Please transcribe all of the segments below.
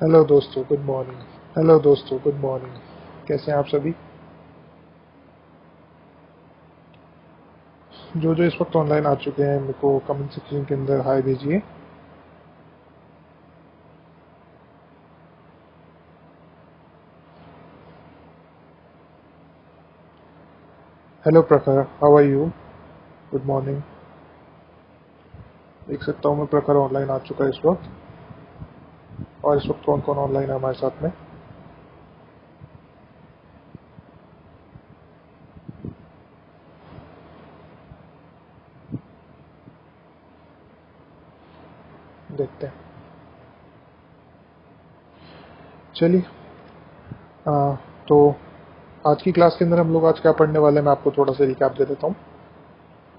Hello दोस्तों, good morning. Hello दोस्तों, good morning. कैसे हैं आप सभी? जो जो इस वक्त ऑनलाइन आ चुके हैं, मेरे को कमेंट सेक्शन के अंदर हाय भेजिए। Hello Prakhar, how are you? Good morning. देख सकता हूँ मैं प्रखर ऑनलाइन आ चुका है इस वक्त। और इस वक्त कौन कौन ऑनलाइन है हमारे साथ में? देखते हैं। चलिए। तो आज की क्लास के अंदर हम लोग आज क्या पढ़ने वाले हैं, मैं आपको थोड़ा सा रिकैप दे देता हूँ।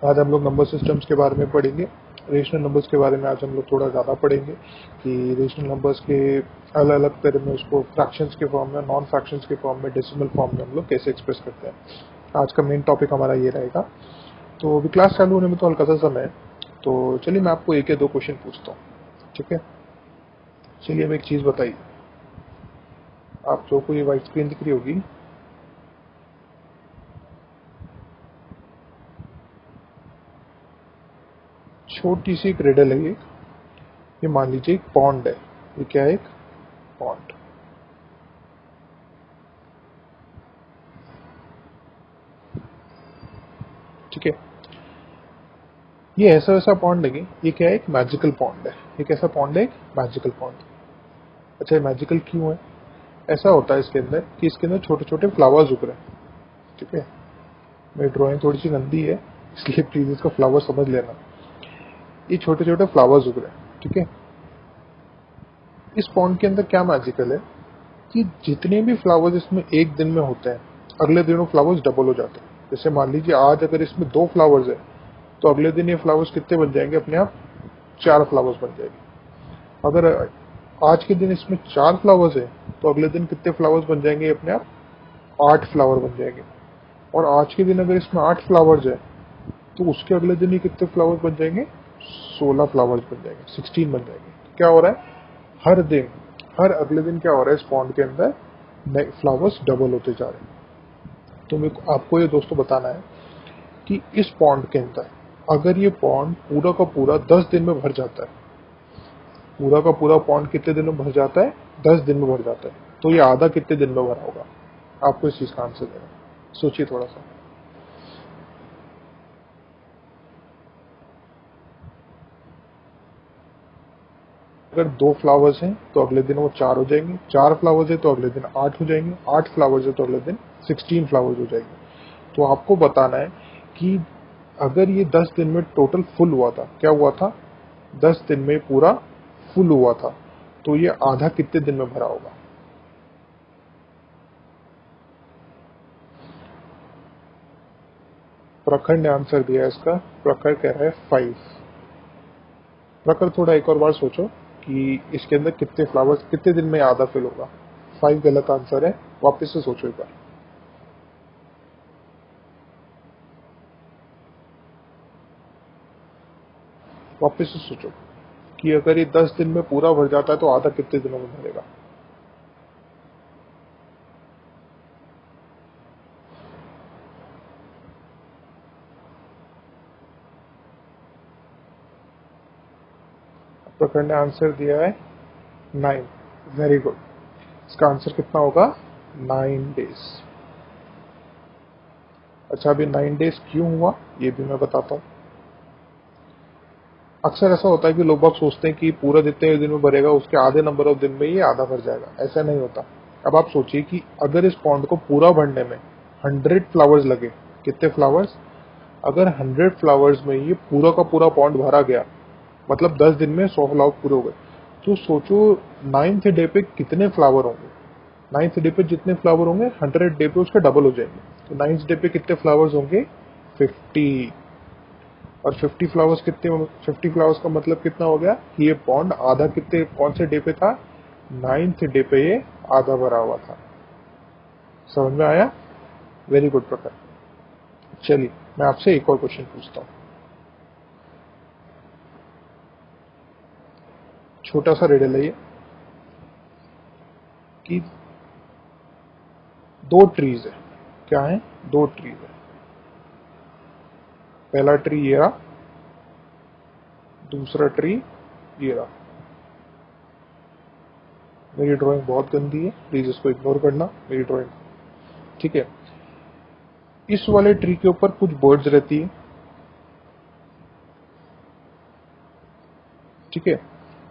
आज हम लोग नंबर सिस्टम्स के बारे में पढ़ेंगे। रेशनल नंबर्स के बारे में आज हम लोग थोड़ा ज़्यादा पढ़ेंगे कि रेशनल नंबर्स के अलग अलग तरह में उसको फ्रैक्शंस के फॉर्म में, नॉन फ्रैक्शंस के फॉर्म में, डेसिमल फॉर्म में हम लोग कैसे एक्सप्रेस करते हैं। आज का मेन टॉपिक हमारा ये रहेगा। तो अभी क्लास चालू होने में तो हल्का सा समय है, तो चलिए मैं आपको एक या दो क्वेश्चन पूछता हूँ। ठीक है? चलिए, अब एक चीज़ बताइए। आप जो को ये वाइट स्क्रीन दिख रही होगी, छोटी सी एक रिडल है ये मान लीजिए एक पॉन्ड है। ये क्या है? एक पॉन्ड। ठीक है? ये ऐसा वैसा पॉन्ड नहीं है, ये क्या है? एक मैजिकल पॉन्ड है। ये कैसा पॉन्ड है? एक मैजिकल पॉन्ड। अच्छा, ये मैजिकल क्यों है? ऐसा होता है इसके अंदर कि इसके अंदर छोटे छोटे फ्लावर्स उग रहे हैं। ठीक है? मेरी ड्राइंग थोड़ी सी गंदी है, इसलिए प्लीज इसका फ्लावर समझ लेना। ये छोटे छोटे फ्लावर्स उग रहे हैं। ठीक है? इस पॉन्ड के अंदर क्या मैजिकल है कि जितने भी फ्लावर्स इसमें एक दिन में होते हैं, अगले दिन वो फ्लावर्स डबल हो जाते हैं। जैसे मान लीजिए आज अगर इसमें 2 फ्लावर्स है, तो अगले दिन ये फ्लावर्स कितने बन जाएंगे? अपने आप 4 फ्लावर्स बन जाएंगे। अगर आज के दिन इसमें 4 फ्लावर्स है, तो अगले दिन कितने फ्लावर्स बन जाएंगे? अपने आप 8 फ्लावर बन जाएंगे। और आज के दिन अगर इसमें 8 फ्लावर्स है, तो उसके अगले दिन ही कितने फ्लावर्स बन जाएंगे? 16 फ्लावर्स बन जाएंगे, 16 बन जाएंगे। तो क्या हो रहा है? हर दिन, हर अगले दिन क्या हो रहा है? इस पॉन्ड के अंदर नए फ्लावर्स डबल होते जा रहे हैं। तो मेरे को आपको ये दोस्तों बताना है कि इस पॉन्ड के अंदर अगर ये पॉन्ड पूरा का पूरा 10 दिन में भर जाता है, पूरा का पूरा पॉन्ड कितने दिन में भर जाता है? 10 दिन में भर जाता है। तो ये आधा कितने दिन में भरा होगा? आपको इस चीज का आंसर देना है। सोचिए थोड़ा सा। अगर 2 फ्लावर्स हैं तो अगले दिन वो 4 हो जाएंगे, 4 फ्लावर्स है तो अगले दिन 8 हो जाएंगे, 8 फ्लावर्स है तो अगले दिन 16 फ्लावर्स हो जाएंगे। तो आपको बताना है कि अगर ये 10 दिन में टोटल फुल हुआ था, क्या हुआ था? 10 दिन में पूरा फुल हुआ था, तो ये आधा कितने दिन में भरा होगा? प्रखर ने आंसर दिया है इसका। प्रखर कह रहा है 5। प्रखर थोड़ा एक और बार सोचो कि इसके अंदर कितने फ्लावर्स, कितने दिन में आधा फिल होगा। 5 गलत आंसर है। वापस से सोचो एक बार। वापस से सोचो कि अगर ये 10 दिन में पूरा भर जाता है तो आधा कितने दिनों में भरेगा? प्रखर ने आंसर दिया है 9। Very good. इसका आंसर कितना होगा? 9 डेज। अच्छा, अभी 9 डेज क्यों हुआ ये भी मैं बताता हूँ। अक्सर ऐसा होता है कि लोग बाग सोचते हैं कि पूरा जितने दिन में भरेगा उसके आधे नंबर ऑफ दिन में ये आधा भर जाएगा। ऐसा नहीं होता। अब आप सोचिए कि अगर इस पॉन्ड को पूरा भरने में 100 फ्लावर्स लगे। कितने फ्लावर्स? अगर 100 फ्लावर्स में ये पूरा का पूरा पॉन्ड भरा गया, मतलब 10 दिन में 100 फ्लावर पूरे हो गए, तो सोचो 9th डे पे कितने फ्लावर होंगे। 9th डे पे जितने फ्लावर होंगे 100 डे पे उसके डबल हो जाएंगे। तो 9th डे पे कितने फ्लावर्स होंगे? 50। और 50 फ्लावर्स कितने? 50 फ्लावर्स का मतलब कितना हो गया कि ये पॉन्ड आधा कितने, कौन से डे पे था? 9th डे पे ये आधा भरा हुआ था। समझ में आया? वेरी गुड प्रकार। चलिए मैं आपसे एक और क्वेश्चन पूछता हूँ। छोटा सा रिडल है ये। कि दो ट्रीज है। क्या है? दो ट्रीज है। पहला ट्री ये रहा, दूसरा ट्री ये रहा। मेरी ड्राइंग बहुत गंदी है, प्लीज इसको इग्नोर करना, मेरी ड्राइंग। ठीक है, इस वाले ट्री के ऊपर कुछ बर्ड्स रहती है, ठीक है,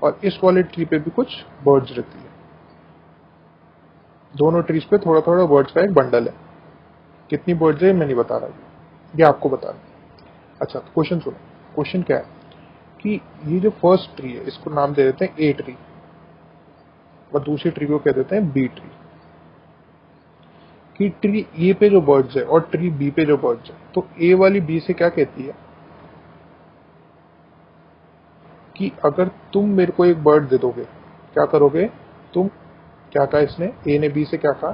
और इस वाले ट्री पे भी कुछ बर्ड्स रहती है। दोनों ट्रीज पे थोड़ा थोड़ा बर्ड्स का एक बंडल है। कितनी बर्ड्स है मैं नहीं बता रहा, ये आपको बता रहा। अच्छा, तो क्वेश्चन सुनो। क्वेश्चन क्या है कि ये जो फर्स्ट ट्री है इसको नाम दे देते हैं ए ट्री, और दूसरी ट्री को कह देते हैं बी ट्री। कि ट्री ए पे जो बर्ड्स है और ट्री बी पे जो बर्ड्स है, तो ए वाली बी से क्या कहती है कि अगर तुम मेरे को एक बर्ड दे दोगे, क्या करोगे तुम? क्या कहा इसने? ए ने बी से क्या कहा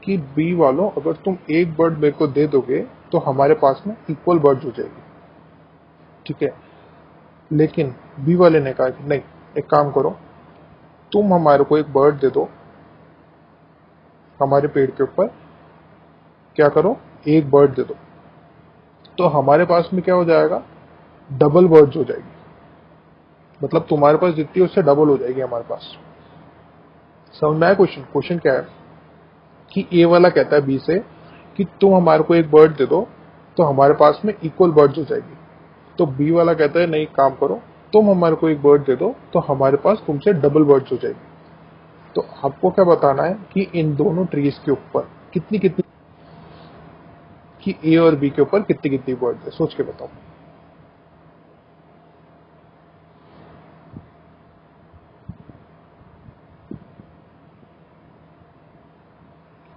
कि बी वालों अगर तुम एक बर्ड मेरे को दे दोगे तो हमारे पास में इक्वल बर्ड्स हो जाएगी, ठीक है। लेकिन बी वाले ने कहा कि नहीं, एक काम करो, तुम हमारे को एक बर्ड दे दो, हमारे पेड़ के ऊपर क्या करो, एक बर्ड दे दो, तो हमारे पास में क्या हो जाएगा, डबल बर्ड्स हो जाएगी। मतलब तुम्हारे पास जितनी है उससे डबल हो जाएगी हमारे पास। समझ में आया क्वेश्चन? क्वेश्चन क्या है कि ए वाला कहता है बी से कि तुम हमारे को एक बर्ड दे दो तो हमारे पास में इक्वल बर्ड्स हो जाएगी। तो बी वाला कहता है नहीं, काम करो, तुम हमारे को एक बर्ड दे दो तो हमारे पास तुमसे डबल बर्ड्स हो जाएगी। तो आपको क्या बताना है कि इन दोनों ट्रीज के ऊपर कितनी कितनी, कि ए और बी के ऊपर कितनी कितनी बर्ड्स है, सोच के बताओ।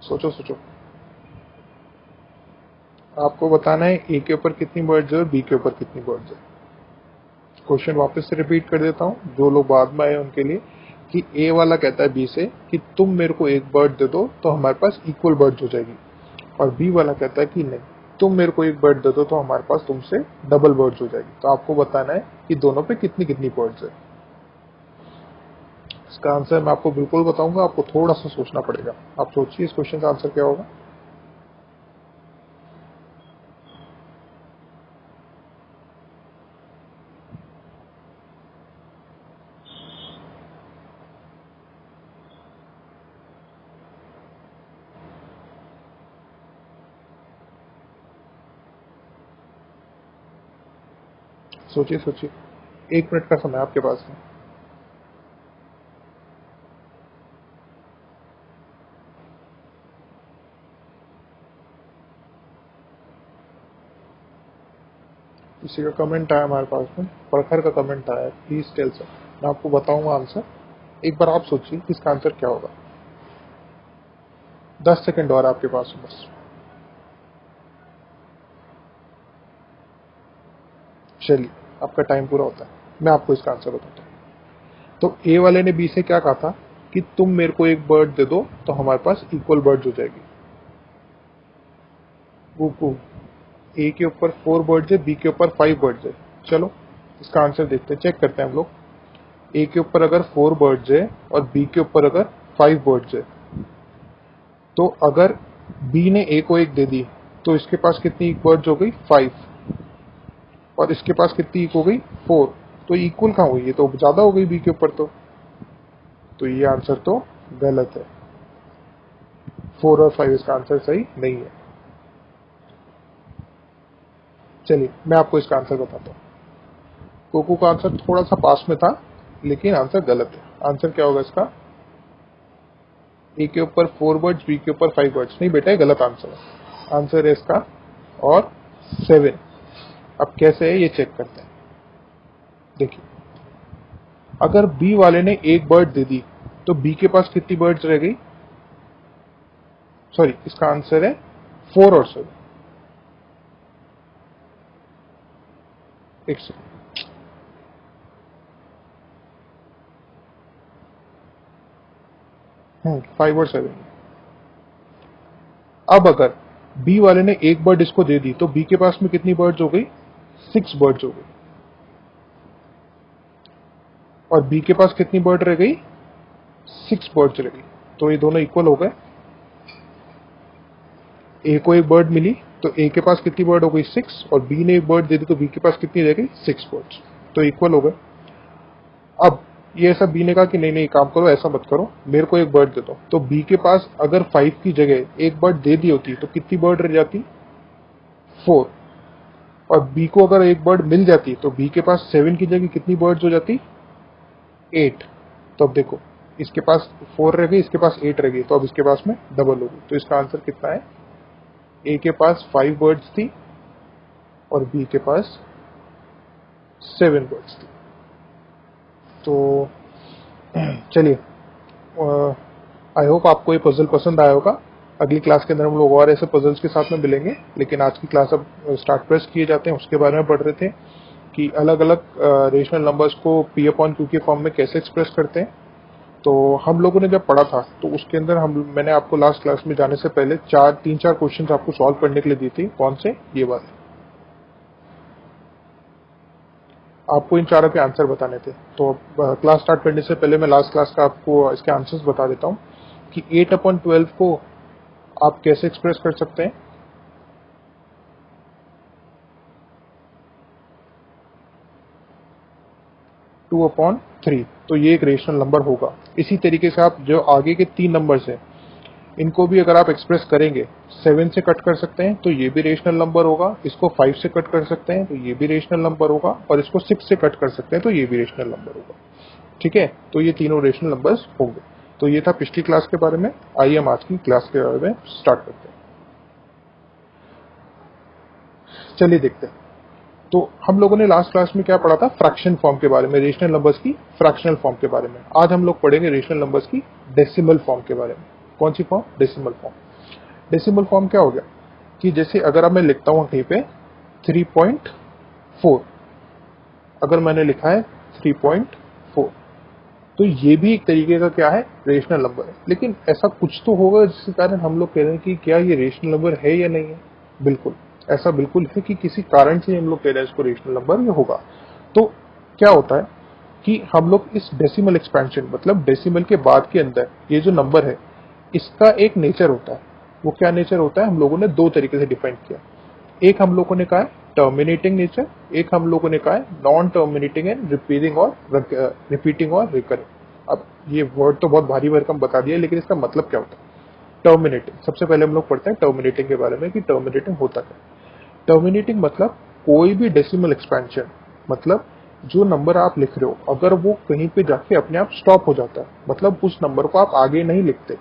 सोचो सोचो, आपको बताना है ए के ऊपर कितनी बर्ड्स है और बी के ऊपर कितनी बर्ड्स है। क्वेश्चन वापस से रिपीट कर देता हूँ जो लोग बाद में आए उनके लिए, कि ए वाला कहता है बी से कि तुम मेरे को एक बर्ड दे दो तो हमारे पास इक्वल बर्ड्स हो जाएगी, और बी वाला कहता है कि नहीं, तुम मेरे को एक बर्ड दे दो तो हमारे पास तुमसे डबल बर्ड्स हो जाएगी। तो आपको बताना है कि दोनों पे कितनी कितनी बर्ड्स है। इसका आंसर मैं आपको बिल्कुल बताऊंगा, आपको थोड़ा सा सोचना पड़ेगा। आप सोचिए इस क्वेश्चन का आंसर क्या होगा। सोचिए सोचिए, 1 मिनट का समय आपके पास है। किसी का कमेंट आया हमारे पास में, प्रखर का कमेंट आया, प्लीज टेल सर। मैं आपको बताऊंगा आंसर, एक बार आप सोचिए इसका आंसर क्या होगा। 10 सेकंड और आपके पास है बस। चलिए, आपका टाइम पूरा होता है, मैं आपको इसका आंसर बताता हूँ। तो ए वाले ने बी से क्या कहा था कि तुम मेरे को एक बर्ड दे दो तो हमारे पास इक्वल बर्ड्स हो जाएगी। वो ए के ऊपर 4 बर्ड्स है, बी के ऊपर 5 बर्ड्स है। चलो इसका आंसर देखते हैं, चेक करते हैं हम लोग। ए के ऊपर अगर 4 बर्ड्स है और बी के ऊपर अगर 5 बर्ड्स है, तो अगर बी ने ए को एक दे दी तो इसके पास कितनी बर्ड्स हो गई, 5, और इसके पास कितनी हो गई, 4। तो इक्वल कहाँ हुई, ये तो ज्यादा हो गई बी के ऊपर। तो ये आंसर तो गलत है, 4 और 5 इसका आंसर सही नहीं है। चलिए मैं आपको इसका आंसर बताता हूँ। कोको का आंसर थोड़ा सा पास में था, लेकिन आंसर गलत है। आंसर क्या होगा इसका, ए के ऊपर 4 बर्ड्स, बी के ऊपर 5 बर्ड्स। नहीं बेटा, ये गलत आंसर है। आंसर है इसका और 7। अब कैसे है ये चेक करते हैं। देखिए, अगर बी वाले ने एक बर्ड दे दी तो बी के पास कितनी बर्ड्स रह गई, सॉरी इसका आंसर है 4 और 7। एक सेकंड, 5 और 7। अब अगर बी वाले ने एक बर्ड इसको दे दी तो बी के पास में कितनी बर्ड्स हो गई, 6 बर्ड्स हो गई, और बी के पास कितनी बर्ड रह गई, 6 बर्ड्स रह गई। तो ये दोनों इक्वल हो गए। ए को एक बर्ड मिली तो ए के पास कितनी बर्ड हो गई 6, और बी ने एक बर्ड दे दी तो बी के पास कितनी रह गई 6 बर्ड्स, तो इक्वल हो गए। अब ये ऐसा बी ने कहा कि नहीं नहीं काम करो, ऐसा मत करो, मेरे को एक बर्ड दे दो। तो बी के पास अगर 5 की जगह एक बर्ड दे दी होती तो कितनी बर्ड रह जाती 4, और बी को अगर एक बर्ड मिल जाती तो बी के पास 7 की जगह कितनी बर्ड्स हो जाती 8। तो अब देखो इसके पास 4 रह गई, इसके पास 8 रह गई, तो अब इसके पास में डबल होगी। तो इसका आंसर कितना है, ए के पास 5 बर्ड्स थी और बी के पास 7 बर्ड्स थी। तो चलिए, आई होप आपको ये पजल पसंद आया होगा। अगली क्लास के अंदर हम लोग और ऐसे पजल्स के साथ में मिलेंगे, लेकिन आज की क्लास अब स्टार्ट प्रेस किए जाते हैं उसके बारे में पढ़ रहे थे कि अलग अलग रेशनल नंबर्स को पी अपॉन क्यू के फॉर्म में कैसे एक्सप्रेस करते हैं। तो हम लोगों ने जब पढ़ा था तो उसके अंदर मैंने आपको लास्ट क्लास में जाने से पहले 3-4 क्वेश्चन आपको सॉल्व करने के लिए दी थी। कौन से, ये वाले, आपको इन चारों के आंसर बताने थे। तो क्लास स्टार्ट करने से पहले मैं लास्ट क्लास का आपको इसके आंसर्स बता देता हूँ कि 8/12 को आप कैसे एक्सप्रेस कर सकते हैं। 2/3, तो ये एक रेशनल नंबर होगा। इसी तरीके से आप जो आगे के 3 नंबर्स हैं इनको भी अगर आप एक्सप्रेस करेंगे, 7 से कट कर सकते हैं तो ये भी रेशनल नंबर होगा, इसको 5 से कट कर सकते हैं तो ये भी रेशनल नंबर होगा, और इसको 6 से कट कर सकते हैं तो ये भी रेशनल नंबर होगा। ठीक है, तो ये तीनों रेशनल नंबर्स होंगे। तो ये था पिछली क्लास के बारे में। आइए हम आज की क्लास के बारे में स्टार्ट करते हैं। चलिए देखते हैं। तो हम लोगों ने लास्ट क्लास में क्या पढ़ा था, फ्रैक्शन फॉर्म के बारे में, रेशनल नंबर्स की फ्रैक्शनल फॉर्म के बारे में। आज हम लोग पढ़ेंगे रेशनल नंबर्स की डेसिमल फॉर्म के बारे में। कौन सी form, decimal form. Decimal form क्या हो गया कि जैसे अगर अब मैं लिखता हूं कहीं पे 3.4, अगर मैंने लिखा है 3.4, तो ये भी एक तरीके का क्या है, रेशनल नंबर है। लेकिन ऐसा कुछ तो होगा जिसके कारण हम लोग कह रहे हैं कि क्या ये रेशनल नंबर है या नहीं है। बिल्कुल, ऐसा बिल्कुल है कि किसी कारण से हम लोग कह रहे हैं इसको रेशनल नंबर ये होगा। तो क्या होता है कि हम लोग इस डेसिमल एक्सपेंशन, मतलब डेसिमल के बाद के अंदर ये जो नंबर है इसका एक नेचर होता है। वो क्या नेचर होता है, हम लोगों ने 2 तरीके से डिफाइन किया। एक हम लोगों ने कहा है टर्मिनेटिंग नेचर, एक हम लोगों ने कहा है नॉन टर्मिनेटिंग एंड रिपीटिंग और रिकरिंग। अब ये वर्ड तो बहुत भारी भरकम बता दिया, लेकिन इसका मतलब क्या होता है टर्मिनेटिंग। सबसे पहले हम लोग पढ़ते हैं टर्मिनेटिंग के बारे में कि टर्मिनेटिंग होता क्या। टर्मिनेटिंग मतलब कोई भी डेसिमल एक्सपेंशन, मतलब जो नंबर आप लिख रहे हो अगर वो कहीं पे जाके अपने आप स्टॉप हो जाता है, मतलब उस नंबर को आप आगे नहीं लिखते,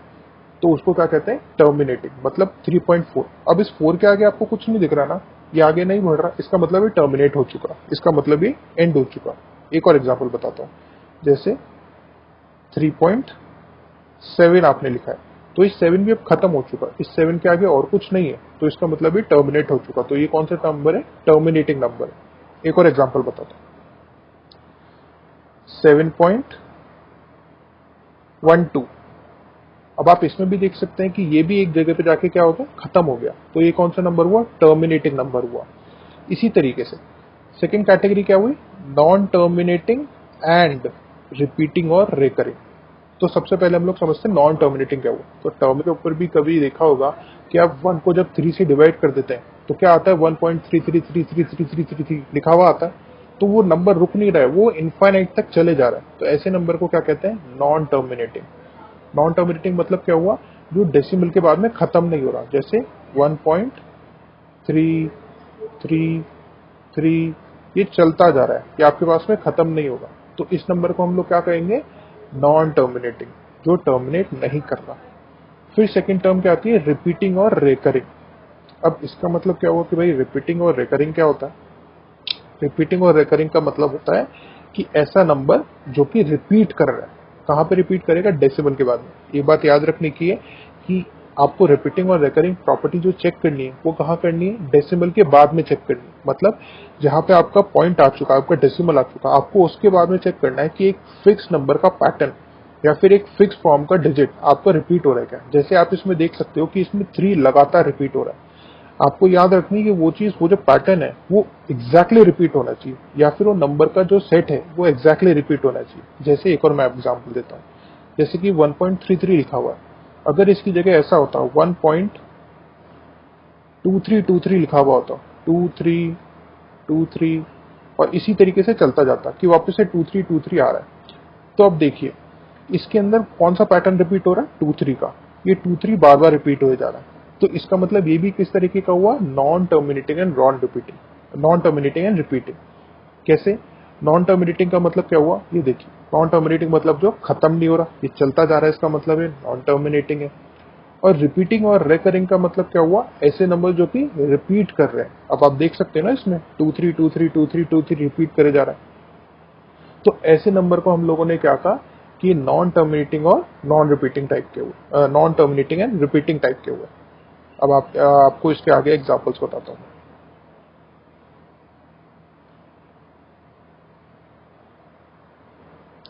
तो उसको क्या कहते हैं टर्मिनेटिंग। मतलब 3.4, अब इस 4 के आगे आपको कुछ नहीं दिख रहा ना, ये आगे नहीं बढ़ रहा, इसका मतलब ये टर्मिनेट हो चुका, इसका मतलब ये एंड हो चुका। एक और एग्जांपल बताता हूँ, जैसे 3.7 आपने लिखा है तो इस 7 भी अब खत्म हो चुका, इस 7 के आगे और कुछ नहीं है, तो इसका मतलब ये टर्मिनेट हो चुका। तो ये कौन सा नंबर है, टर्मिनेटिंग नंबर है। एक और एग्जांपल बताता हूँ, 7.12, अब आप इसमें भी देख सकते हैं कि ये भी एक जगह पे जाके क्या हो गया, खत्म हो गया। तो ये कौन सा नंबर हुआ, टर्मिनेटिंग नंबर हुआ। इसी तरीके से सेकंड कैटेगरी क्या हुई, नॉन टर्मिनेटिंग एंड रिपीटिंग और रिकरिंग। तो सबसे पहले हम लोग समझते हैं नॉन टर्मिनेटिंग क्या हुआ। तो टर्म के ऊपर भी कभी देखा होगा कि आप 1 को जब 3 से डिवाइड कर देते हैं तो क्या आता है 1.33333333 लिखा हुआ आता है। तो वो नंबर रुक नहीं रहा है, वो इनफाइनाइट तक चले जा रहा है। तो ऐसे नंबर को क्या कहते हैं, नॉन टर्मिनेटिंग। नॉन टर्मिनेटिंग मतलब क्या हुआ, जो डेसिमल के बाद में खत्म नहीं हो रहा, जैसे 1.333 ये चलता जा रहा है, ये आपके पास में खत्म नहीं होगा। तो इस नंबर को हम लोग क्या कहेंगे, नॉन टर्मिनेटिंग, जो टर्मिनेट नहीं कर रहा। फिर सेकंड टर्म क्या आती है, रिपीटिंग और रेकरिंग। अब इसका मतलब क्या हुआ कि भाई रिपीटिंग और रेकरिंग क्या होता है। रिपीटिंग और रेकरिंग का मतलब होता है कि ऐसा नंबर जो कि रिपीट कर रहा है। कहां पे रिपीट करेगा, डेसिमल के बाद में। ये बात याद रखने की है कि आपको रिपीटिंग और रेकरिंग प्रॉपर्टी जो चेक करनी है वो कहां करनी है, डेसिमल के बाद में चेक करनी है। मतलब जहां पे आपका पॉइंट आ चुका, आपका डेसिमल आ चुका, आपको उसके बाद में चेक करना है कि एक फिक्स नंबर का पैटर्न या फिर एक फिक्स फॉर्म का डिजिट आपका रिपीट हो रहा है क्या। जैसे आप इसमें देख सकते हो कि इसमें 3 लगातार रिपीट हो रहा है। आपको याद रखनी है कि वो चीज, वो जो पैटर्न है वो एग्जैक्टली रिपीट होना चाहिए, या फिर वो नंबर का जो सेट है वो एग्जैक्टली रिपीट होना चाहिए। जैसे एक और मैं एग्जांपल देता हूँ, जैसे कि 1.33 लिखा हुआ है, अगर इसकी जगह ऐसा होता 1.2323 लिखा हुआ होता, 2323, और इसी तरीके से चलता जाता कि वापस से 2323 आ रहा है, तो अब देखिए इसके अंदर कौन सा पैटर्न रिपीट हो रहा है, 23 का। ये 23 बार बार रिपीट हो जा रहा है, तो इसका मतलब ये भी किस तरीके का हुआ, नॉन टर्मिनेटिंग एंड रिपीटिंग। कैसे नॉन टर्मिनेटिंग का मतलब क्या हुआ, ये देखिए नॉन टर्मिनेटिंग मतलब जो खत्म नहीं हो रहा, ये चलता जा रहा है, इसका मतलब है नॉन टर्मिनेटिंग है। और रिपीटिंग और रेकरिंग का मतलब क्या हुआ, ऐसे नंबर जो कि रिपीट कर रहे हैं। अब आप देख सकते हैं ना इसमें 23232323 रिपीट करे जा रहा है, तो ऐसे नंबर को हम लोगों ने क्या कहा कि नॉन टर्मिनेटिंग और नॉन रिपीटिंग टाइप के हुए, non terminating and repeating type के हुए। अब आपको इसके आगे एग्जांपल्स बताता हूँ।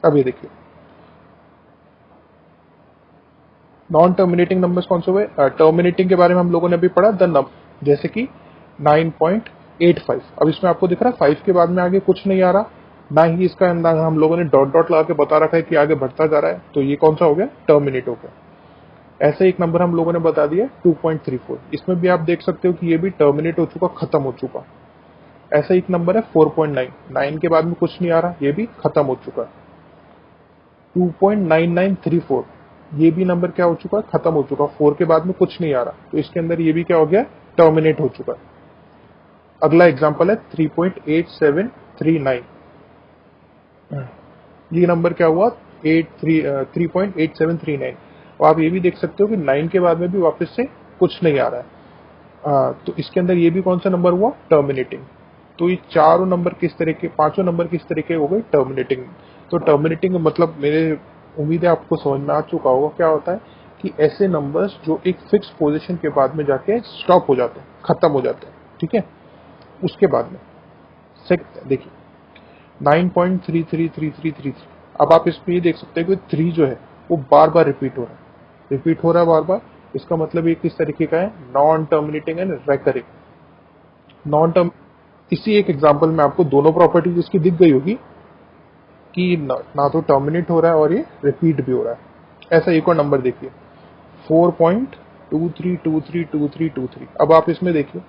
अब ये देखिए नॉन टर्मिनेटिंग नंबर्स कौन से हुए, टर्मिनेटिंग के बारे में हम लोगों ने अभी पढ़ा, द नंबर, जैसे कि 9.85। अब इसमें आपको दिख रहा है 5 के बाद में आगे कुछ नहीं आ रहा, ना ही इसका अंदाज हम लोगों ने डॉट डॉट लगा के बता रखा है कि आगे बढ़ता जा रहा है, तो ये कौन सा हो गया, टर्मिनेट हो गया। ऐसे एक नंबर हम लोगों ने बता दिया 2.34, इसमें भी आप देख सकते हो कि ये भी टर्मिनेट हो चुका, खत्म हो चुका। ऐसा एक नंबर है 4.9, 9 के बाद में कुछ नहीं आ रहा, ये भी खत्म हो चुका है। 2.9934, ये भी नंबर क्या हो चुका है, खत्म हो चुका, 4 के बाद में कुछ नहीं आ रहा, तो इसके अंदर ये भी क्या हो गया, टर्मिनेट हो चुका है। अगला एग्जांपल है 3.8739, ये नंबर क्या हुआ, 3.8739। और आप ये भी देख सकते हो कि 9 के बाद में भी वापस से कुछ नहीं आ रहा है, तो इसके अंदर ये भी कौन सा नंबर हुआ, टर्मिनेटिंग। तो ये चारों नंबर किस तरह के, पांचों नंबर किस तरह के हो गए, टर्मिनेटिंग। तो टर्मिनेटिंग मतलब मेरे उम्मीद है आपको समझ में आ चुका होगा क्या होता है, कि ऐसे नंबर्स जो एक फिक्स पोजीशन के बाद में जाके स्टॉप हो जाते हैं, खत्म हो जाते हैं, ठीक है। उसके बाद में सेकंड देखिए 9.333333, अब आप इसमें ये देख सकते हैं कि 3 जो है वो बार बार रिपीट हो रहा है बार बार, इसका मतलब ये किस तरीके का है, non terminating and recurring. Non term, इसी एक एग्जांपल में आपको दोनों प्रॉपर्टीज इसकी दिख गई होगी कि ना तो टर्मिनेट हो रहा है और ये रिपीट भी हो रहा है। ऐसा एक और नंबर देखिए 4.23232323। अब आप इसमें देखिए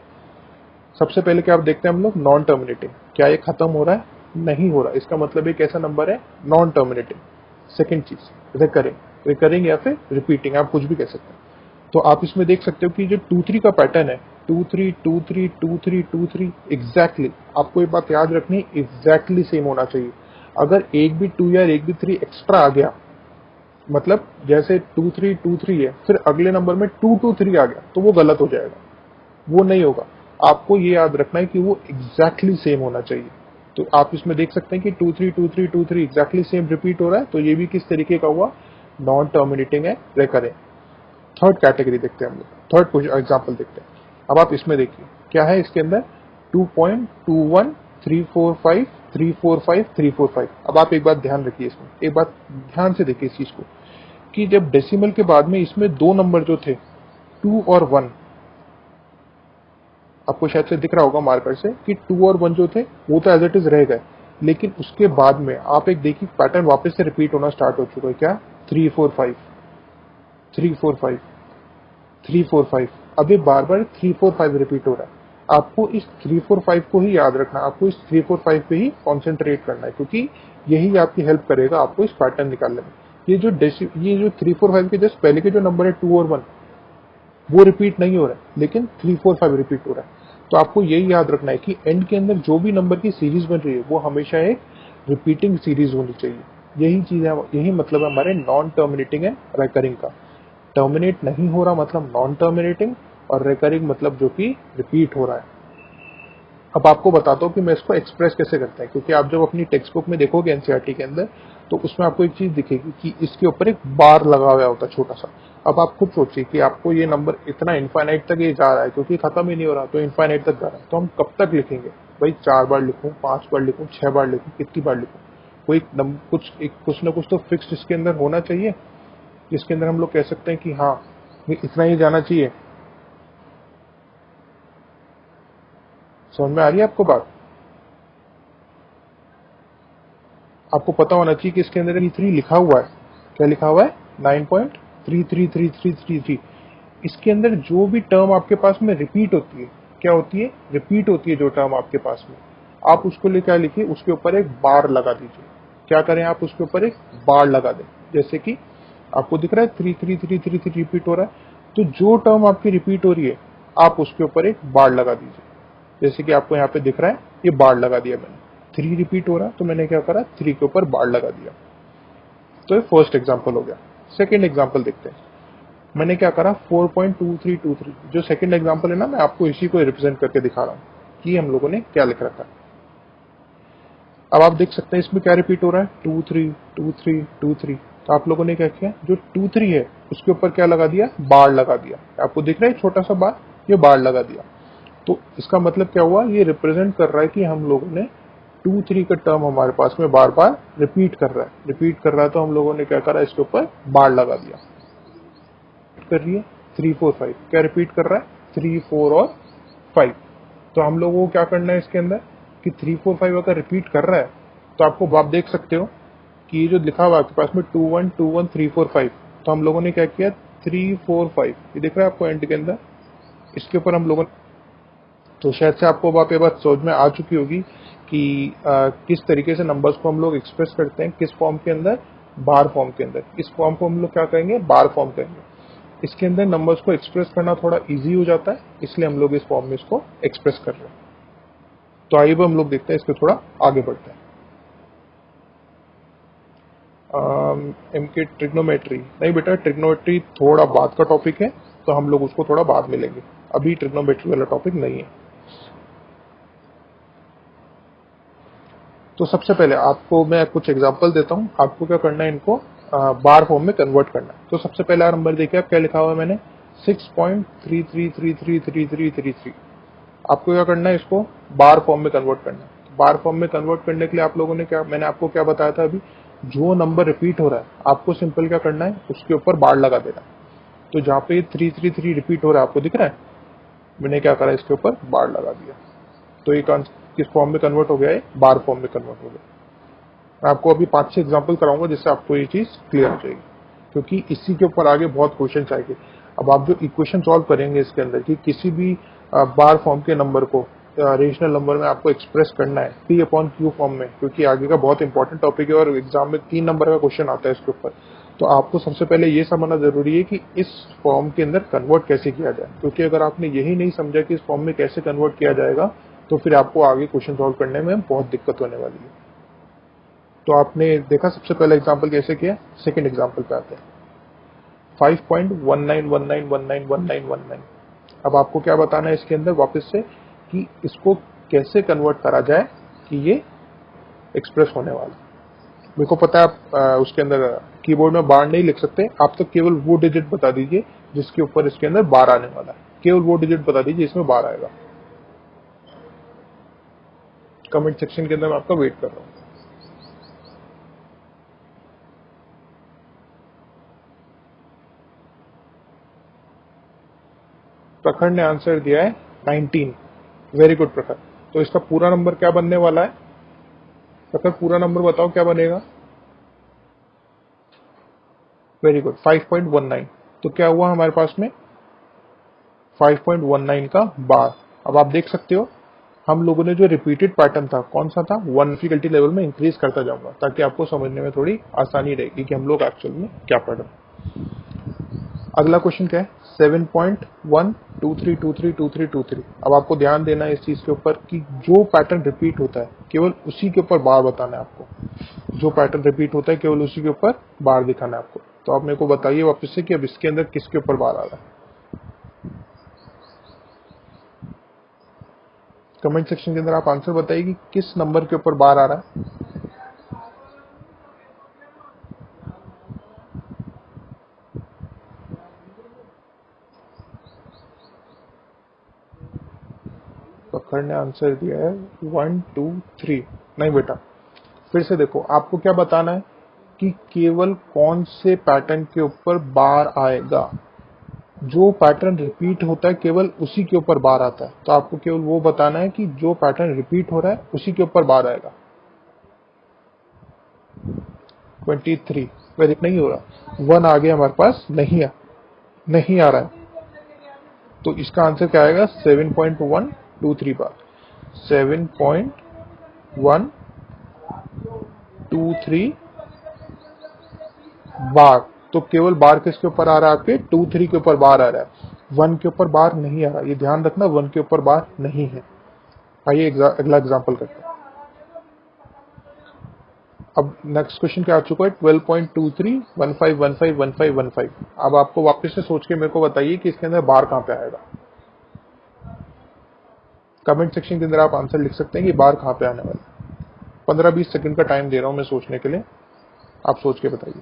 सबसे पहले क्या आप देखते हैं हम लोग, नॉन टर्मिनेटिंग, क्या ये खत्म हो रहा है, नहीं हो रहा, इसका मतलब एक ऐसा नंबर है नॉन टर्मिनेटिंग। सेकेंड चीज रिकरिंग या फिर रिपीटिंग, आप कुछ भी कह सकते हैं। तो आप इसमें देख सकते हो कि जो 2-3 का पैटर्न है, 2-3 एग्जैक्टली, आपको ये बात याद रखनी, एग्जैक्टली सेम होना चाहिए। अगर एक भी 2 या एक भी 3 एक्स्ट्रा आ गया, मतलब जैसे 2-3 है, फिर अगले नंबर में 2-2-3 आ गया, तो वो गलत हो जाएगा, वो नहीं होगा। आपको ये याद रखना है कि वो एग्जैक्टली सेम होना चाहिए। तो आप इसमें देख सकते हैं कि 2-3 एग्जैक्टली सेम रिपीट हो रहा है, तो ये भी किस तरीके का हुआ, नॉन टर्मिनेटिंग है, रेकरिंग। थर्ड कैटेगरी देखते हैं हम लोग, थर्ड एग्जाम्पल देखते हैं। अब आप इसमें देखिए क्या है इसके अंदर, 2.21345345। अब आप एक बात ध्यान रखिए, इसमें एक बात ध्यान से देखिए इस चीज को, कि जब डेसिमल के बाद में इसमें दो नंबर जो थे 2 और 1, आपको शायद से दिख रहा होगा मार्कर से कि 2 और 1 जो थे वो तो एज इट इज रह गए, लेकिन उसके बाद में आप एक देखिए पैटर्न वापस से रिपीट होना स्टार्ट हो चुका है, क्या, 345 345 345, अभी बार बार 345 रिपीट हो रहा है। आपको इस 345 को ही याद रखना है, आपको इस 345 पे ही कॉन्सेंट्रेट करना है, क्योंकि यही आपकी हेल्प करेगा आपको इस पैटर्न निकालने में। ये जो 345 के जस्ट पहले के जो नंबर है 2 और 1, वो रिपीट नहीं हो रहा है, लेकिन 345 रिपीट हो रहा है। तो आपको यही याद रखना है कि एंड के अंदर जो भी नंबर की सीरीज बन रही है वो हमेशा एक रिपीटिंग सीरीज होनी चाहिए। यही चीज है, यही मतलब है हमारे नॉन टर्मिनेटिंग एंड रेकरिंग का। टर्मिनेट नहीं हो रहा मतलब नॉन टर्मिनेटिंग, और रेकरिंग मतलब जो कि रिपीट हो रहा है। अब आपको बताता हूँ कि मैं इसको एक्सप्रेस कैसे करता है, क्योंकि आप जब अपनी टेक्स्ट बुक में देखोगे एनसीईआरटी के अंदर, तो उसमें आपको एक चीज दिखेगी कि इसके ऊपर एक बार लगा हुआ होता है छोटा सा। अब आप खुद सोचिए कि आपको ये नंबर इतना इन्फाइनाइट तक ये जा रहा है, क्योंकि खत्म ही नहीं हो रहा, तो इन्फाइनाइट तक जा रहा है, तो हम कब तक लिखेंगे भाई, 4 बार लिखूं, 5 बार लिखूं, 6 बार लिखूं, कितनी बार लिखूं, कोई कुछ ना कुछ तो फिक्स्ड इसके अंदर होना चाहिए, जिसके अंदर हम लोग कह सकते हैं कि हाँ ये इतना ही जाना चाहिए। समझ में आ रही है आपको बात, आपको पता होना चाहिए कि इसके अंदर 3 लिखा हुआ है, क्या लिखा हुआ है, 3 इसके अंदर जो भी टर्म आपके पास में रिपीट होती है, क्या होती है, रिपीट होती है जो टर्म आपके पास में, आप उसको लिए क्या लिखिए, उसके ऊपर एक बार लगा दीजिए। क्या करें, आप उसके ऊपर एक बार लगा दें। जैसे कि आपको दिख रहा है 3 रिपीट हो रहा है, तो जो टर्म आपकी रिपीट हो रही है आप उसके ऊपर एक बार लगा दीजिए। जैसे कि आपको यहाँ पे दिख रहा है, ये बार लगा दिया मैंने। 3 रिपीट हो रहा है तो मैंने क्या करा, 3 के ऊपर बार लगा दिया। तो ये फर्स्ट एग्जाम्पल हो गया। सेकेंड एग्जाम्पल देखते हैं। मैंने क्या करा, 4.2323, जो सेकंड एग्जांपल है ना, मैं आपको इसी को रिप्रेजेंट करके दिखा रहा हूँ कि हम लोगों ने क्या लिख रखा है। अब आप देख सकते हैं इसमें क्या रिपीट हो रहा है, 232323। तो आप लोगों ने क्या किया, जो 23 है उसके ऊपर क्या लगा दिया, बार लगा दिया। आपको दिख रहा है छोटा सा बार, ये बार लगा दिया। तो इसका मतलब क्या हुआ, ये रिप्रेजेंट कर रहा है कि हम लोगों ने 23 का टर्म हमारे पास में बार बार रिपीट कर रहा है, तो हम लोगों ने क्या करा, इसके ऊपर बार लगा दिया। कर रही है 3 4 5, क्या रिपीट कर रहा है, 3 4 और 5। तो हम लोगों को क्या करना है इसके अंदर कि 3 4 5 अगर रिपीट कर रहा है तो आपको आप देख सकते हो कि ये जो लिखा हुआ आपके पास में 2 1 2 1 3 4 5, तो हम लोगों ने क्या किया, 3 4 5, ये दिख रहा है आपको एंड के अंदर, इसके ऊपर हम लोगों, तो शायद से आपको वहाँ पे बात समझ में आ चुकी होगी कि किस तरीके से नंबर्स को हम लोग एक्सप्रेस करते हैं, किस फॉर्म के अंदर, बार फॉर्म के अंदर। इस फॉर्म को हम लोग क्या कहेंगे, बार फॉर्म कहेंगे। इसके अंदर नंबर्स को एक्सप्रेस करना थोड़ा इजी हो जाता है, इसलिए हम लोग इस फॉर्म में इसको एक्सप्रेस कर रहे हैं। तो आइए हम लोग देखते हैं, इसके थोड़ा आगे बढ़ते हैं। इनके ट्रिग्नोमेट्री नहीं बेटा, ट्रिग्नोमेट्री थोड़ा बाद का टॉपिक है, तो हम लोग उसको थोड़ा बाद में लेंगे, अभी ट्रिग्नोमेट्री वाला टॉपिक नहीं है। तो सबसे पहले आपको मैं कुछ एग्जांपल देता हूं, आपको क्या करना है, इनको बार फॉर्म में कन्वर्ट करना है। तो सबसे पहला नंबर देखिए, आप क्या लिखा हुआ है मैंने, 6.33333333। आपको क्या करना है, इसको बार फॉर्म में कन्वर्ट करना है। बार फॉर्म में कन्वर्ट करने के लिए आप लोगों ने क्या, मैंने आपको क्या बताया था अभी, जो नंबर रिपीट हो रहा है आपको सिंपल क्या करना है, उसके ऊपर बार लगा देना है। तो जहाँ पे 333 रिपीट हो रहा है आपको दिख रहा है, मैंने क्या करा, इसके ऊपर बार लगा दिया। तो ये किस फॉर्म में कन्वर्ट हो गया है, बार फॉर्म में कन्वर्ट हो गया। मैं आपको अभी 5-6 एग्जाम्पल कराऊंगा जिससे आपको ये चीज क्लियर हो जाएगी, क्योंकि इसी के ऊपर आगे बहुत क्वेश्चन आएंगे। अब आप जो इक्वेशन सॉल्व करेंगे इसके अंदर कि किसी भी बार फॉर्म के नंबर को रेशनल नंबर में आपको एक्सप्रेस करना है P अपॉन Q फॉर्म में, क्योंकि आगे का बहुत इंपॉर्टेंट टॉपिक है और एग्जाम में 3 नंबर का क्वेश्चन आता है इसके ऊपर। तो आपको सबसे पहले ये समझना जरूरी है कि इस फॉर्म के अंदर कन्वर्ट कैसे किया जाए, क्योंकि अगर आपने यही नहीं समझा कि इस फॉर्म में कैसे कन्वर्ट किया जाएगा तो फिर आपको आगे क्वेश्चन सॉल्व करने में बहुत दिक्कत होने वाली है। तो आपने देखा सबसे पहला एग्जाम्पल कैसे किया, सेकंड एग्जाम्पल पे आते हैं। 5.1919191919। अब आपको क्या बताना है इसके अंदर वापस से कि इसको कैसे कन्वर्ट करा जाए कि ये एक्सप्रेस होने वाला। मेरे को पता है आप उसके अंदर कीबोर्ड में बार नहीं लिख सकते, आप तो केवल वो डिजिट बता दीजिए जिसके ऊपर इसके अंदर बार आने वाला है, केवल वो डिजिट बता दीजिए इसमें बार आएगा। कमेंट सेक्शन के अंदर मैं आपका वेट कर रहा हूँ। प्रखर ने आंसर दिया है 19। वेरी गुड प्रखर। तो इसका पूरा नंबर क्या बनने वाला है, प्रखर पूरा नंबर बताओ क्या बनेगा। Very good, 5.19। तो क्या हुआ हमारे पास में 5.19 का बार। अब आप देख सकते हो हम लोगों ने जो रिपीटेड पैटर्न था कौन सा था, 1 डिफिकल्टी लेवल में इंक्रीज करता जाऊंगा ताकि आपको समझने में थोड़ी आसानी रहेगी कि हम लोग एक्चुअल में क्या पढ़ रहे हैं। अगला क्वेश्चन क्या है, 7.123232323। अब आपको ध्यान देना है इस चीज के ऊपर कि जो पैटर्न रिपीट होता है केवल उसी के ऊपर बार बताना है आपको। जो पैटर्न रिपीट होता है केवल उसी के ऊपर बार दिखाना है आपको। तो आप मेरे को बताइए वापस से कि अब इसके अंदर किसके ऊपर बार आ रहा है। कमेंट सेक्शन के अंदर आप आंसर बताइए कि किस नंबर के ऊपर बार आ रहा है। प्रखर ने आंसर दिया है 1 2 3। नहीं बेटा, फिर से देखो, आपको क्या बताना है कि केवल कौन से पैटर्न के ऊपर बार आएगा। जो पैटर्न रिपीट होता है केवल उसी के ऊपर बार आता है। तो आपको केवल वो बताना है कि जो पैटर्न रिपीट हो रहा है उसी के ऊपर बार आएगा। 23। वेरी नहीं हो रहा, 1 आ गया हमारे पास, नहीं आ रहा है, तो इसका आंसर क्या आएगा 7.123 बार, 7.123 बार। तो केवल बार किसके ऊपर आ रहा है आपके, 2 3 के ऊपर बार आ रहा है, 1 के ऊपर बार नहीं आ रहा, ये ध्यान रखना 1 के ऊपर बार नहीं है। आइए अगला एग्जाम्पल करते हैं। अब नेक्स्ट क्वेश्चन क्या आ चुका है, 12.2315151515। अब आपको वापस से सोच के मेरे को बताइए कि इसके अंदर बार कहाँ पे आएगा। कमेंट सेक्शन के अंदर आप आंसर लिख सकते हैं कि बार कहाँ पे आने वाला है। 15-20 सेकंड का टाइम दे रहा हूं मैं सोचने के लिए, आप सोच के बताइए।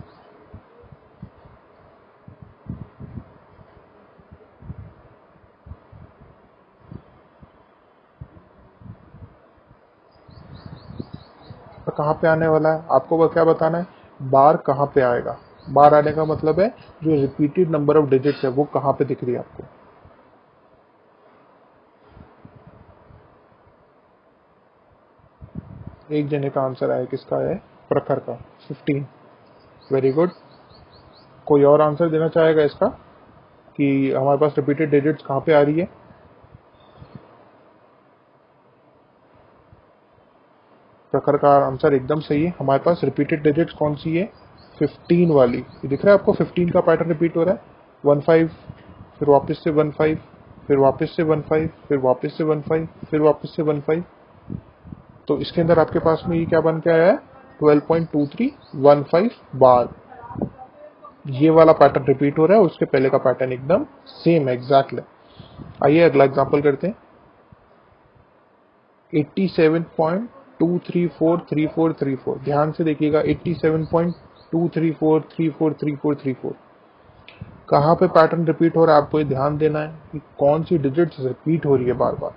तो कहाँ पे आने वाला है आपको क्या बताना है, बार कहाँ पे आएगा। बार आने का मतलब है जो रिपीटेड नंबर ऑफ डिजिट्स है वो कहाँ पे दिख रही है आपको। एक जने का आंसर आया, किसका है, प्रखर का, 15। Very good. कोई और आंसर देना चाहेगा इसका कि हमारे पास रिपीटेड डिजिट्स कहाँ पे आ रही है। प्रखर का आंसर एकदम सही है, हमारे पास रिपीटेड डिजिट्स कौन सी है, 15 वाली। ये दिख रहा है आपको 15 का पैटर्न रिपीट हो रहा है, 15, फिर वापस से 15, फिर वापस से 15, फिर वापस से 15, फिर वापस से 15। तो इसके अंदर आपके पास में ये क्या बन के आया है, 12.2315 बार। ये वाला पैटर्न रिपीट हो रहा है, उसके पहले का पैटर्न एकदम सेम एग्जैक्टली। आइए अगला एग्जांपल करते हैं। 87.2343434, ध्यान से देखिएगा, 87.234343434 कहाँ पे पैटर्न रिपीट हो रहा है, आपको ये ध्यान देना है कि कौन सी डिजिट्स रिपीट हो रही है बार बार।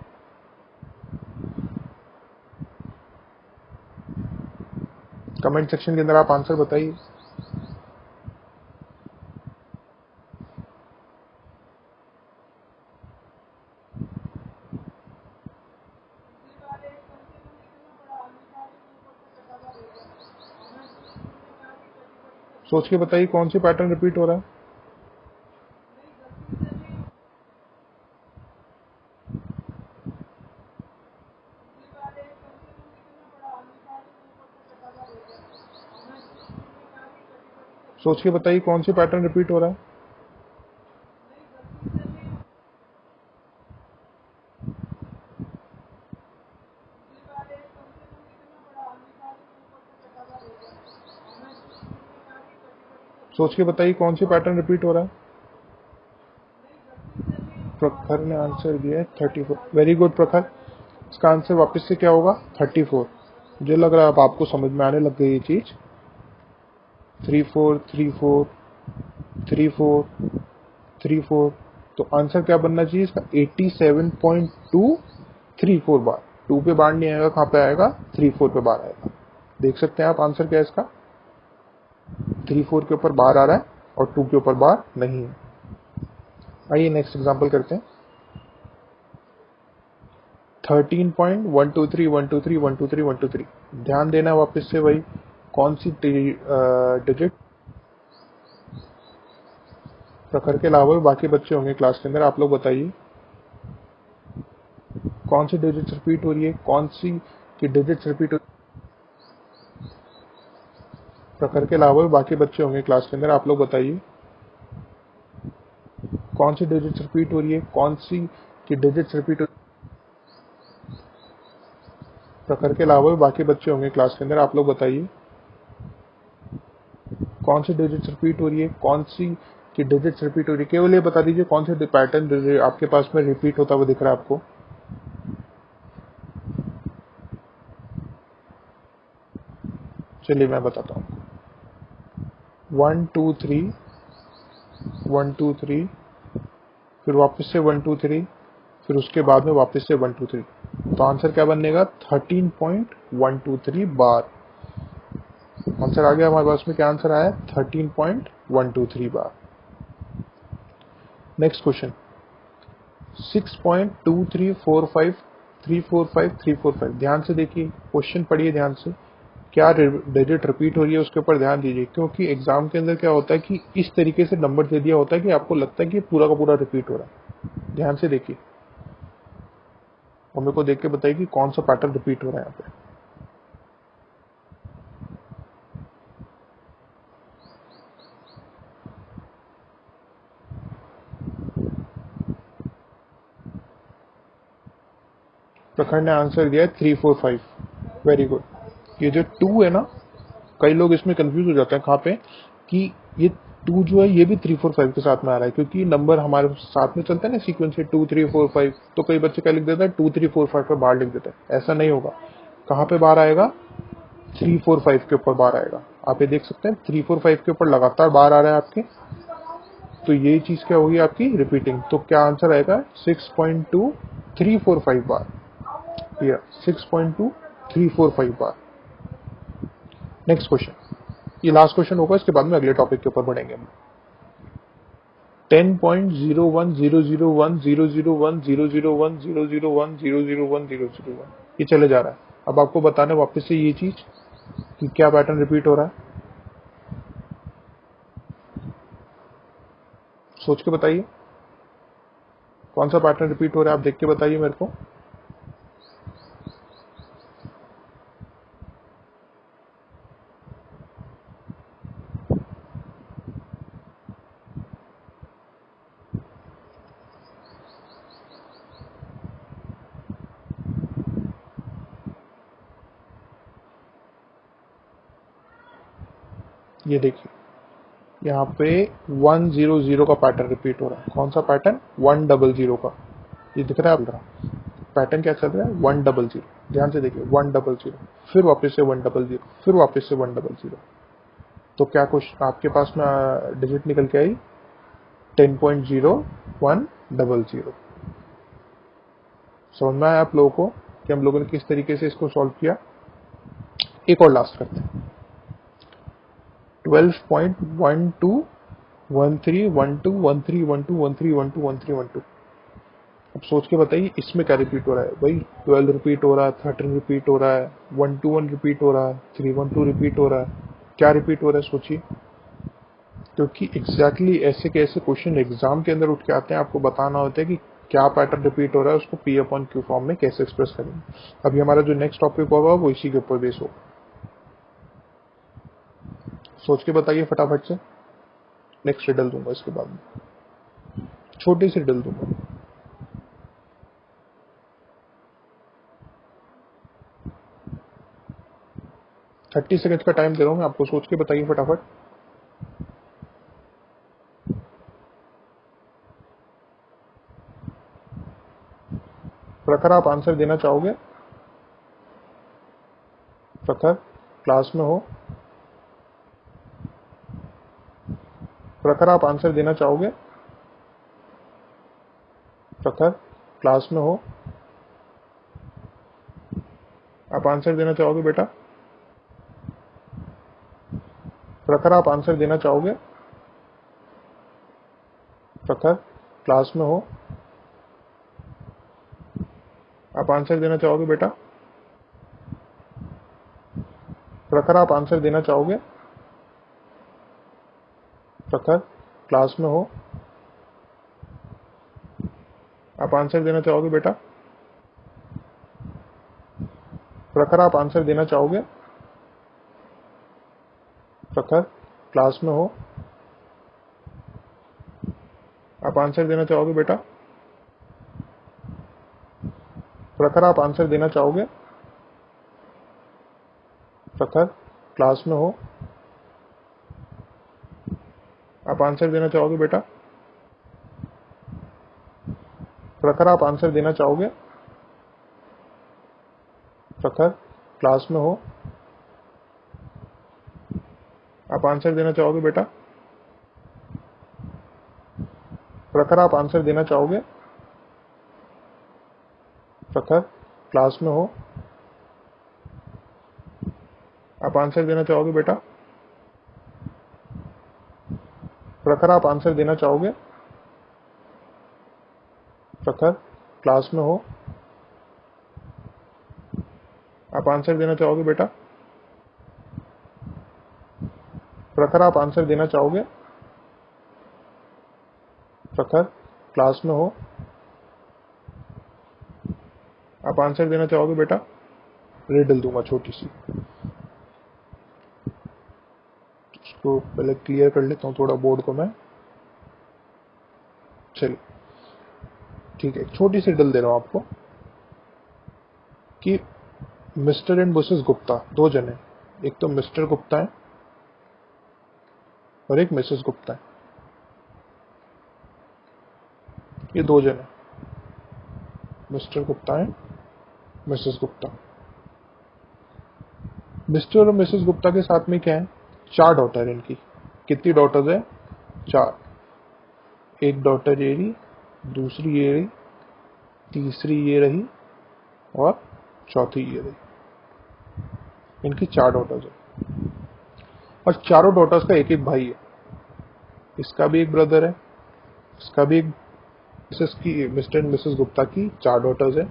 कमेंट सेक्शन के अंदर आप आंसर बताइए। सोच के बताइए कौन सी पैटर्न रिपीट हो रहा है। सोच के बताइए कौन सी पैटर्न रिपीट हो रहा है। सोच के बताइए कौन सी पैटर्न रिपीट हो रहा है। प्रखर ने आंसर दिया है 34। वेरी गुड प्रखर, इसका आंसर वापस से क्या होगा, 34। मुझे लग रहा है अब आपको समझ में आने लग गई ये चीज। 34343434, तो आंसर क्या बनना चाहिए इसका, 87.234 बार। 2 पे बार नहीं आएगा, कहाँ पे आएगा, 34 पे बार आएगा। देख सकते हैं आप आंसर क्या है इसका, 34 के ऊपर बार आ रहा है और 2 के ऊपर बार नहीं है। आइए नेक्स्ट एग्जांपल करते हैं। 13.123123123 ध्यान देना वापस से भाई, कौन सी डिजिट, प्रखर के अलावा भी बाकी बच्चे होंगे क्लास के अंदर, आप लोग बताइए कौन सी डिजिट रिपीट हो रही है, कौन सी की डिजिट रिपीट हो। प्रखर के अलावा भी बाकी बच्चे होंगे क्लास के अंदर, आप लोग बताइए कौन सी डिजिट रिपीट हो रही है, कौन सी की डिजिट रिपीट हो। प्रखर के अलावा भी बाकी बच्चे होंगे क्लास के अंदर, आप लोग बताइए कौन सी डिजिट रिपीट हो रही है, कौन सी की डिजिट रिपीट हो रही है। केवल ये बता दीजिए कौन से पैटर्न आपके पास में रिपीट होता हुआ दिख रहा है आपको। चलिए मैं बताता हूँ, 1 2 3 फिर वापस से 1 2 3, फिर उसके बाद में वापस से 1 2 3। तो आंसर क्या बनेगा, 13.123 बार। आंसर आ गया हमारे पास में, क्या आंसर आया, 13.123 बार। Next question, 6.2345345 345। ध्यान से देखिए, क्वेश्चन पढ़िए ध्यान से। क्या डिजिट रिपीट हो रही है उसके ऊपर ध्यान दीजिए, क्योंकि एग्जाम के अंदर क्या होता है कि इस तरीके से नंबर दे दिया होता है कि आपको लगता है कि पूरा का पूरा रिपीट हो रहा है। ध्यान से देखिए और मेरे को देख के बताइए कि कौन सा पैटर्न रिपीट हो रहा है यहाँ पे। प्रखंड ने आंसर दिया है 345। Very good. ये जो 2 है ना, कई लोग इसमें कंफ्यूज हो जाते हैं कहाँ पे कि ये 2 जो है ये भी 345 के साथ में आ रहा है, क्योंकि नंबर हमारे साथ में चलता है ना सीक्वेंस से 2 3 4 5। तो कई बच्चे क्या लिख देते हैं 2 3 4 5 पे बार लिख देते हैं। ऐसा नहीं होगा। कहाँ पे बार आएगा? 3 4 5 के ऊपर बार आएगा। आप ये देख सकते हैं 3 4 5 के ऊपर लगातार बार आ रहा है आपके। तो ये चीज क्या होगी आपकी? रिपीटिंग। तो क्या आंसर आएगा? 6.2345 बार या 6.2345 बार। नेक्स्ट क्वेश्चन, ये लास्ट क्वेश्चन होगा, इसके बाद में अगले टॉपिक के ऊपर बढ़ेंगे हम। 10.01001001001001001001 ये चले जा रहा है। अब आपको बताना है वापस से ये चीज कि क्या पैटर्न रिपीट हो रहा है। सोच के बताइए कौन सा पैटर्न रिपीट हो रहा है, आप देख के बताइए मेरे को। ये देखिए यहाँ पे 100 का पैटर्न रिपीट हो रहा है। कौन सा पैटर्न? 100 का। ये दिख रहा है आप? पैटर्न क्या चल रहा है? 100। ध्यान से देखिए 100, फिर वापस से 100, फिर वापस से 100। तो क्या क्वेश्चन आपके पास में डिजिट निकल के आई? 10.0100। समझ में आया आप लोगों को कि हम लोगों ने किस तरीके से इसको सॉल्व किया? एक और लास्ट करते हैं। 12.12131213121312 अब सोच के बताइए इसमें क्या रिपीट हो रहा है भाई? 12 रिपीट हो रहा है, 13 रिपीट हो रहा है, 121 रिपीट हो रहा है, 312 रिपीट हो रहा है। क्या रिपीट हो रहा है सोचिए। क्योंकि एग्जैक्टली ऐसे के ऐसे क्वेश्चन एग्जाम के अंदर उठ के आते हैं, आपको बताना होता है कि क्या पैटर्न रिपीट हो रहा है, उसको पी अपॉन क्यू फॉर्म में कैसे एक्सप्रेस करेंगे। अभी हमारा जो नेक्स्ट टॉपिक होगा वो इसी के ऊपर बेस होगा। सोच के बताइए फटाफट से। नेक्स्ट रिडल दूंगा इसके बाद में, छोटी सी रिडल दूंगा। 30 सेकेंड का टाइम दे रहा हूँ मैं आपको, सोच के बताइए फटाफट। प्रखर आप आंसर देना चाहोगे? प्रखर क्लास में हो? प्रखर आप आंसर देना चाहोगे? प्रखर क्लास में हो? आप आंसर देना चाहोगे बेटा? प्रखर आप आंसर देना चाहोगे? प्रखर क्लास में हो? आप आंसर देना चाहोगे बेटा? प्रखर आप आंसर देना चाहोगे? प्रखर क्लास में हो? आप आंसर देना चाहोगे बेटा? प्रखर आप आंसर देना चाहोगे? प्रखर क्लास में हो? आप आंसर देना चाहोगे बेटा? प्रखर आप आंसर देना चाहोगे? प्रखर क्लास में हो? आप आंसर देना चाहोगे बेटा? प्रखर आप आंसर देना चाहोगे? प्रखर क्लास में हो? आप आंसर देना चाहोगे बेटा? प्रखर आप आंसर देना चाहोगे? प्रखर क्लास में हो? आप आंसर देना चाहोगे बेटा? प्रखर आप आंसर देना चाहोगे? प्रखर क्लास में हो? आप आंसर देना चाहोगे बेटा? प्रखर आप आंसर देना चाहोगे? प्रखर क्लास में हो, आप आंसर देना चाहोगे बेटा? रिडल दूंगा छोटी सी, उसको पहले क्लियर कर लेता हूँ थोड़ा बोर्ड को मैं। चलिए ठीक है, छोटी सी रिडल दे रहा हूँ आपको कि मिस्टर एंड मिसेस गुप्ता, दो जने, एक तो मिस्टर गुप्ता है और एक मिसेस गुप्ता है, ये दो जने, मिस्टर गुप्ता है, मिसेस गुप्ता। मिस्टर और मिसेस गुप्ता के साथ में क्या है? 4 डॉटर इनकी। कितनी डॉटर्स है? 4। एक डॉटर ये रही, दूसरी ये रही, तीसरी ये रही और चौथी ये रही। इनकी 4 डॉटर्स है और चारों डॉटर्स का एक एक भाई है। इसका भी एक ब्रदर है, इसका भी एक, मिसेस की, मिस्टर एंड मिसेस गुप्ता की 4 डॉटर्स है,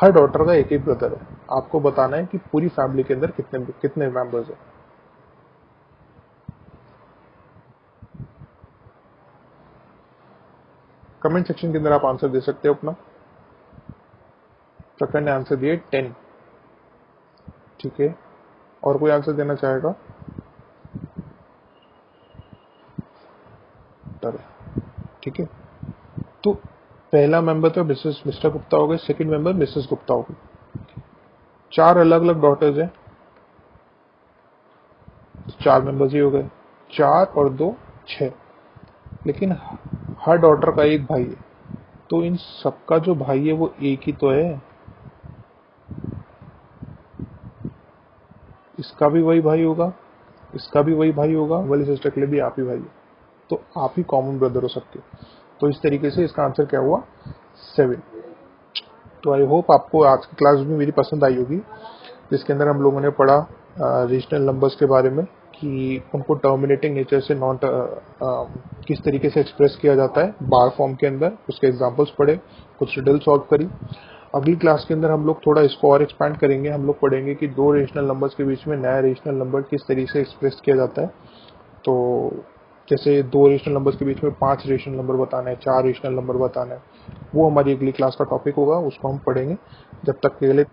हर डॉटर का एक एक ब्रदर है। आपको बताना है कि पूरी फैमिली के अंदर कितने कितने मेंबर्स है। कमेंट सेक्शन के अंदर आप आंसर दे सकते हो अपना। प्रखर ने आंसर दिए 10। ठीक है, और कोई आंसर देना चाहेगा? ठीक है, तो पहला मेंबर तो मिस्टर गुप्ता हो गए, सेकंड मेंबर मिसेस गुप्ता हो गई। 4 अलग अलग डॉटर्स हैं, 4 मेंबर्स ही हो गए, 4 और 2 6। लेकिन हर डॉटर का एक भाई है, तो इन सबका जो भाई है वो एक ही तो है। इसका भी वही भाई होगा, इसका भी वही भाई होगा, वाली सिस्टर के लिए भी आप ही भाई है, तो आप ही कॉमन ब्रदर हो सकते हो। तो इस तरीके से इसका आंसर क्या हुआ? 7। तो आई होप आपको आज की क्लास भी मेरी पसंद आई होगी, जिसके अंदर हम लोगों ने पढ़ा रेशनल नंबर्स के बारे में कि उनको टर्मिनेटिंग नेचर से नॉन किस तरीके से एक्सप्रेस किया जाता है बार फॉर्म के अंदर, उसके एग्जांपल्स पढ़े, कुछ रिडल सॉल्व करी। अगली क्लास के अंदर हम लोग थोड़ा इसको और एक्सपैंड करेंगे। हम लोग पढ़ेंगे कि 2 रेशनल नंबर्स के बीच में नया रेशनल नंबर किस तरीके से एक्सप्रेस किया जाता है। तो जैसे 2 रेशनल नंबर्स के बीच में 5 रेशनल नंबर बताना है, 4 रेशनल नंबर बताना है, वो हमारी अगली क्लास का टॉपिक होगा, उसको हम पढ़ेंगे। जब तक के लिए